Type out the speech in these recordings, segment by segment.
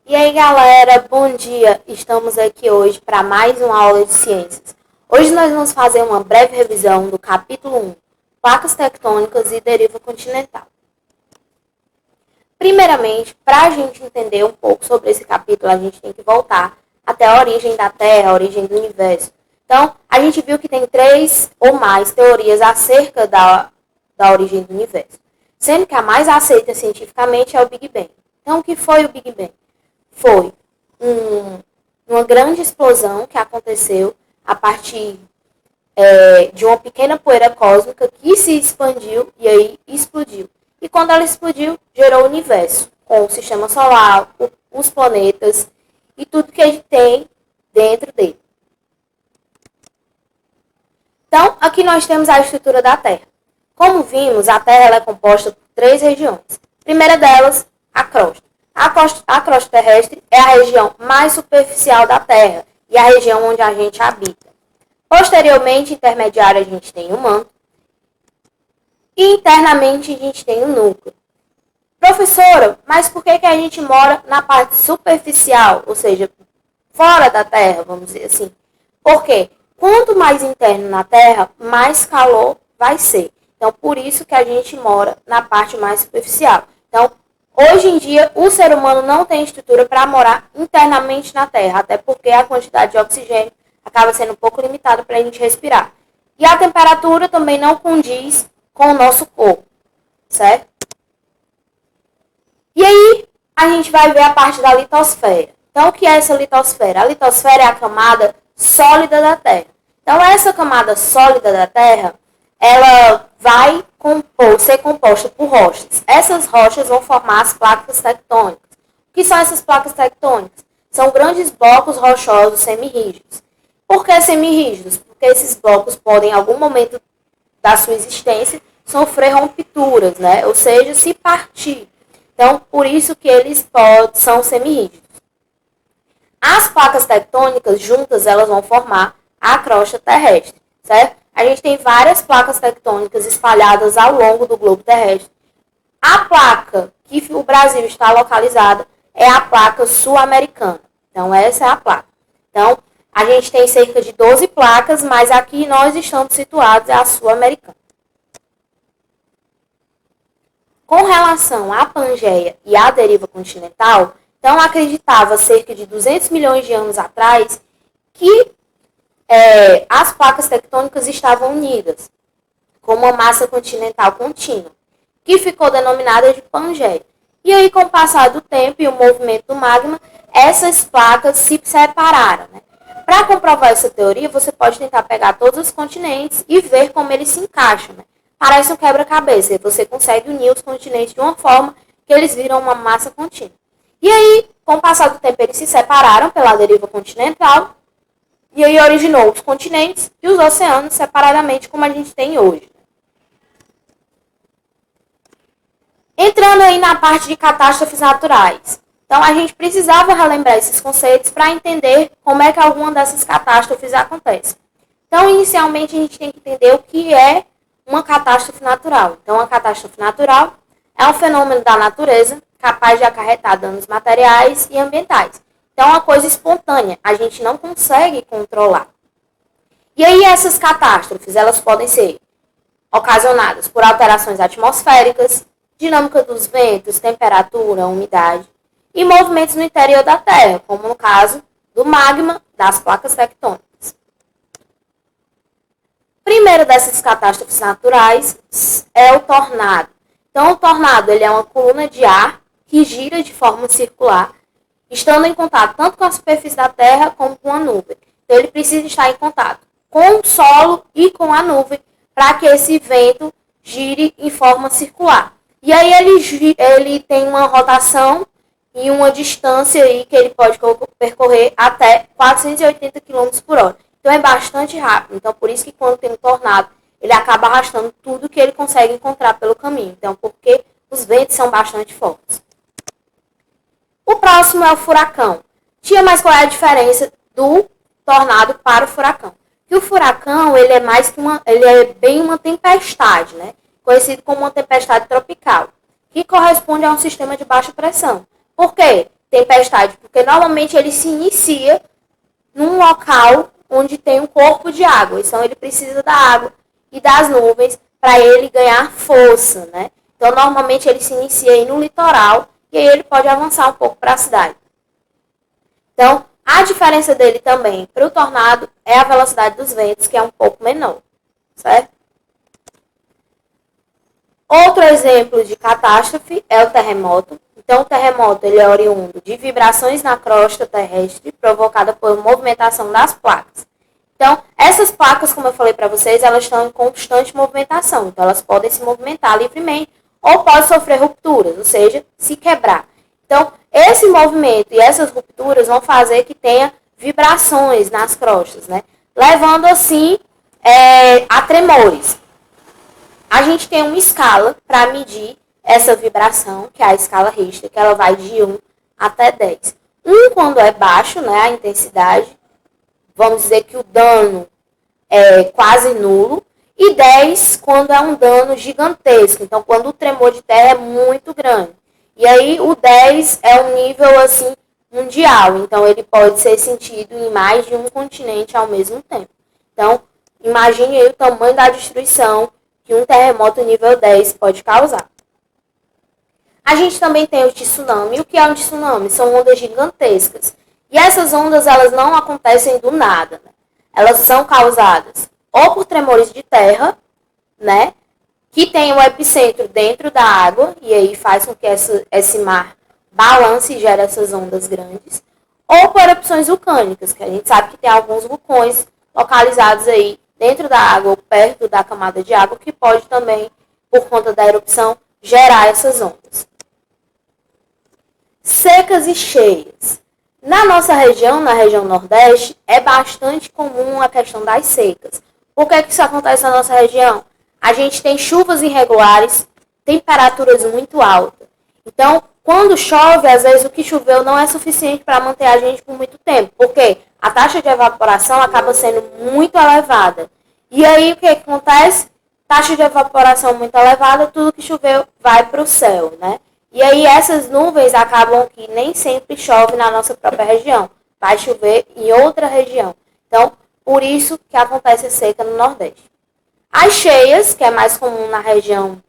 E aí, galera, bom dia! Estamos aqui hoje para mais uma aula de ciências. Hoje nós vamos fazer uma breve revisão do capítulo 1, Placas tectônicas e deriva continental. Primeiramente, para a gente entender um pouco sobre esse capítulo, a gente tem que voltar até a origem da Terra, a origem do universo. Então, a gente viu que tem 3 ou mais teorias acerca da origem do universo, sendo que a mais aceita cientificamente é o Big Bang. Então, o que foi o Big Bang? Foi uma grande explosão que aconteceu a partir de uma pequena poeira cósmica que se expandiu e aí explodiu. E quando ela explodiu, gerou o universo, com o sistema solar, os planetas e tudo que a gente tem dentro dele. Então, aqui nós temos a estrutura da Terra. Como vimos, a Terra ela é composta por 3 regiões. A primeira delas, a crosta. A crosta terrestre é a região mais superficial da Terra e a região onde a gente habita. Posteriormente, intermediária, a gente tem o manto. E internamente, a gente tem o núcleo. Professora, mas por que a gente mora na parte superficial, ou seja, fora da Terra, vamos dizer assim? Porque quanto mais interno na Terra, mais calor vai ser. Então, por isso que a gente mora na parte mais superficial. Então, hoje em dia, o ser humano não tem estrutura para morar internamente na Terra, até porque a quantidade de oxigênio acaba sendo um pouco limitada para a gente respirar. E a temperatura também não condiz com o nosso corpo, certo? E aí, a gente vai ver a parte da litosfera. Então, o que é essa litosfera? A litosfera é a camada sólida da Terra. Então, essa camada sólida da Terra, ela vai ser composta por rochas. Essas rochas vão formar as placas tectônicas. O que são essas placas tectônicas? São grandes blocos rochosos semirrígidos. Por que semirrígidos? Porque esses blocos podem, em algum momento da sua existência, sofrer rupturas, né? Ou seja, se partir. Então, por isso que eles são semirrígidos. As placas tectônicas juntas, elas vão formar a crosta terrestre, certo? A gente tem várias placas tectônicas espalhadas ao longo do globo terrestre. A placa que o Brasil está localizada é a placa sul-americana. Então, essa é a placa. Então, a gente tem cerca de 12 placas, mas aqui nós estamos situados, é a sul-americana. Com relação à Pangeia e à deriva continental, então acreditava cerca de 200 milhões de anos atrás que as placas tectônicas estavam unidas com uma massa continental contínua, que ficou denominada de Pangeia. E aí, com o passar do tempo e o movimento do magma, essas placas se separaram, né? Para comprovar essa teoria, você pode tentar pegar todos os continentes e ver como eles se encaixam, né? Parece um quebra-cabeça, e você consegue unir os continentes de uma forma que eles viram uma massa contínua. E aí, com o passar do tempo, eles se separaram pela deriva continental, e aí originou os continentes e os oceanos separadamente, como a gente tem hoje. Entrando aí na parte de catástrofes naturais. Então, a gente precisava relembrar esses conceitos para entender como é que alguma dessas catástrofes acontece. Então, inicialmente, a gente tem que entender o que é uma catástrofe natural. Então, uma catástrofe natural é um fenômeno da natureza capaz de acarretar danos materiais e ambientais. Então, é uma coisa espontânea, a gente não consegue controlar. E aí, essas catástrofes, elas podem ser ocasionadas por alterações atmosféricas, dinâmica dos ventos, temperatura, umidade, e movimentos no interior da Terra, como no caso do magma das placas tectônicas. Primeiro dessas catástrofes naturais é o tornado. Então, o tornado ele é uma coluna de ar que gira de forma circular, estando em contato tanto com a superfície da Terra como com a nuvem. Então, ele precisa estar em contato com o solo e com a nuvem para que esse vento gire em forma circular. E aí ele tem uma rotação e uma distância aí que ele pode percorrer até 480 km por hora. Então é bastante rápido. Então por isso que quando tem um tornado, ele acaba arrastando tudo que ele consegue encontrar pelo caminho. Então porque os ventos são bastante fortes. O próximo é o furacão. Tia, mas qual é a diferença do tornado para o furacão? Que o furacão ele é bem uma tempestade, né? Conhecido como uma tempestade tropical, que corresponde a um sistema de baixa pressão. Por quê? tempestade, porque normalmente ele se inicia num local onde tem um corpo de água. Então ele precisa da água e das nuvens para ele ganhar força, né? Então normalmente ele se inicia aí no litoral e aí ele pode avançar um pouco para a cidade. Então a diferença dele também para o tornado é a velocidade dos ventos, que é um pouco menor, certo? Outro exemplo de catástrofe é o terremoto. Então, o terremoto ele é oriundo de vibrações na crosta terrestre provocada por movimentação das placas. Então, essas placas, como eu falei para vocês, elas estão em constante movimentação. Então, elas podem se movimentar livremente ou podem sofrer rupturas, ou seja, se quebrar. Então, esse movimento e essas rupturas vão fazer que tenha vibrações nas crostas, né? Levando, assim, a tremores. A gente tem uma escala para medir essa vibração, que é a escala Richter, que ela vai de 1 até 10. 1 quando é baixo, né, a intensidade, vamos dizer que o dano é quase nulo, e 10 quando é um dano gigantesco, então quando o tremor de terra é muito grande. E aí o 10 é um nível assim mundial, então ele pode ser sentido em mais de um continente ao mesmo tempo. Então, imagine aí o tamanho da destruição que um terremoto nível 10 pode causar. A gente também tem o tsunami. O que é um tsunami? São ondas gigantescas. E essas ondas, elas não acontecem do nada, né? Elas são causadas ou por tremores de terra, né? Que tem o epicentro dentro da água, e aí faz com que esse mar balance e gere essas ondas grandes. Ou por erupções vulcânicas, que a gente sabe que tem alguns vulcões localizados aí dentro da água ou perto da camada de água, que pode também, por conta da erupção, gerar essas ondas. Secas e cheias. Na nossa região, na região Nordeste, é bastante comum a questão das secas. Por que isso acontece na nossa região? A gente tem chuvas irregulares, temperaturas muito altas. Então, quando chove, às vezes o que choveu não é suficiente para manter a gente por muito tempo. Por quê? A taxa de evaporação acaba sendo muito elevada. E aí, o que acontece? Taxa de evaporação muito elevada, tudo que choveu vai para o céu, né? E aí, essas nuvens acabam que nem sempre chove na nossa própria região. Vai chover em outra região. Então, por isso que acontece a seca no Nordeste. As cheias, que é mais comum na região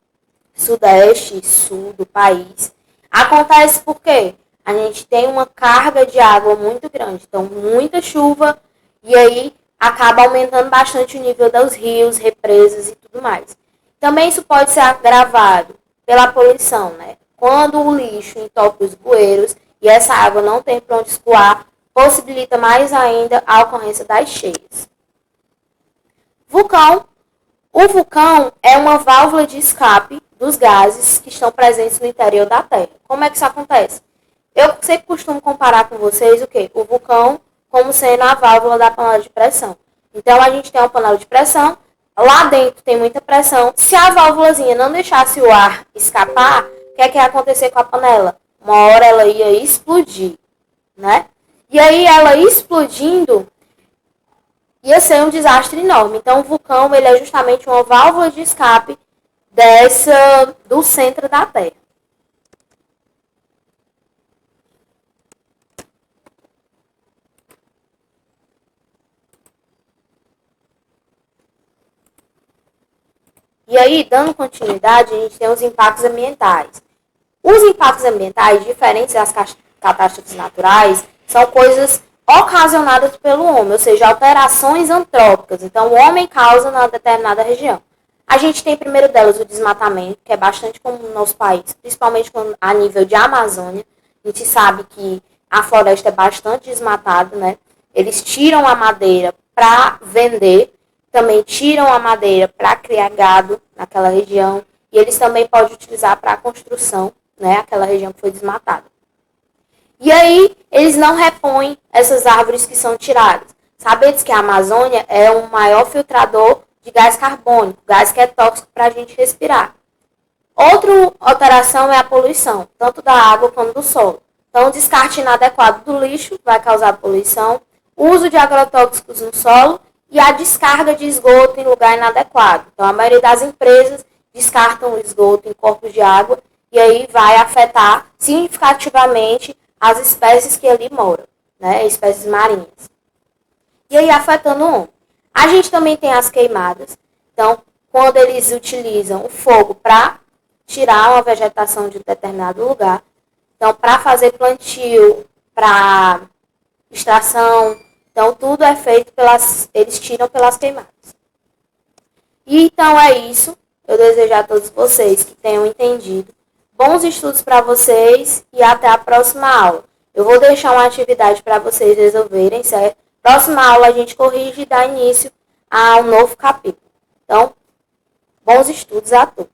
Sudeste e Sul do país, acontece porque a gente tem uma carga de água muito grande. Então, muita chuva e aí acaba aumentando bastante o nível dos rios, represas e tudo mais. Também isso pode ser agravado pela poluição, né? Quando o lixo entope os bueiros e essa água não tem para onde escoar, possibilita mais ainda a ocorrência das cheias. Vulcão. O vulcão é uma válvula de escape dos gases que estão presentes no interior da Terra. Como é que isso acontece? Eu sempre costumo comparar com vocês o quê? O vulcão como sendo a válvula da panela de pressão. Então, a gente tem uma panela de pressão, lá dentro tem muita pressão. Se a válvulazinha não deixasse o ar escapar, o que é que ia acontecer com a panela? Uma hora ela ia explodir, né? E aí, ela explodindo, ia ser um desastre enorme. Então, o vulcão ele é justamente uma válvula de escape do centro da Terra. E aí, dando continuidade, a gente tem os impactos ambientais. Os impactos ambientais, diferentes das catástrofes naturais, são coisas ocasionadas pelo homem, ou seja, alterações antrópicas. Então, o homem causa na determinada região. A gente tem, primeiro delas, o desmatamento, que é bastante comum no nosso país, principalmente a nível de Amazônia. A gente sabe que a floresta é bastante desmatada, né? Eles tiram a madeira para vender, também tiram a madeira para criar gado naquela região, e eles também podem utilizar para a construção, né? Aquela região que foi desmatada. E aí, eles não repõem essas árvores que são tiradas. Sabedes que a Amazônia é o maior filtrador de gás carbônico, gás que é tóxico para a gente respirar. Outra alteração é a poluição, tanto da água quanto do solo. Então, o descarte inadequado do lixo vai causar poluição, o uso de agrotóxicos no solo e a descarga de esgoto em lugar inadequado. Então, a maioria das empresas descartam o esgoto em corpos de água e aí vai afetar significativamente as espécies que ali moram, né? Espécies marinhas. E aí afetando o homem. A gente também tem as queimadas. Então, quando eles utilizam o fogo para tirar uma vegetação de um determinado lugar, então para fazer plantio, para extração, então tudo é feito eles tiram pelas queimadas. E então é isso. Eu desejo a todos vocês que tenham entendido. Bons estudos para vocês e até a próxima aula. Eu vou deixar uma atividade para vocês resolverem, certo? Próxima aula a gente corrige e dá início a um novo capítulo. Então, bons estudos a todos.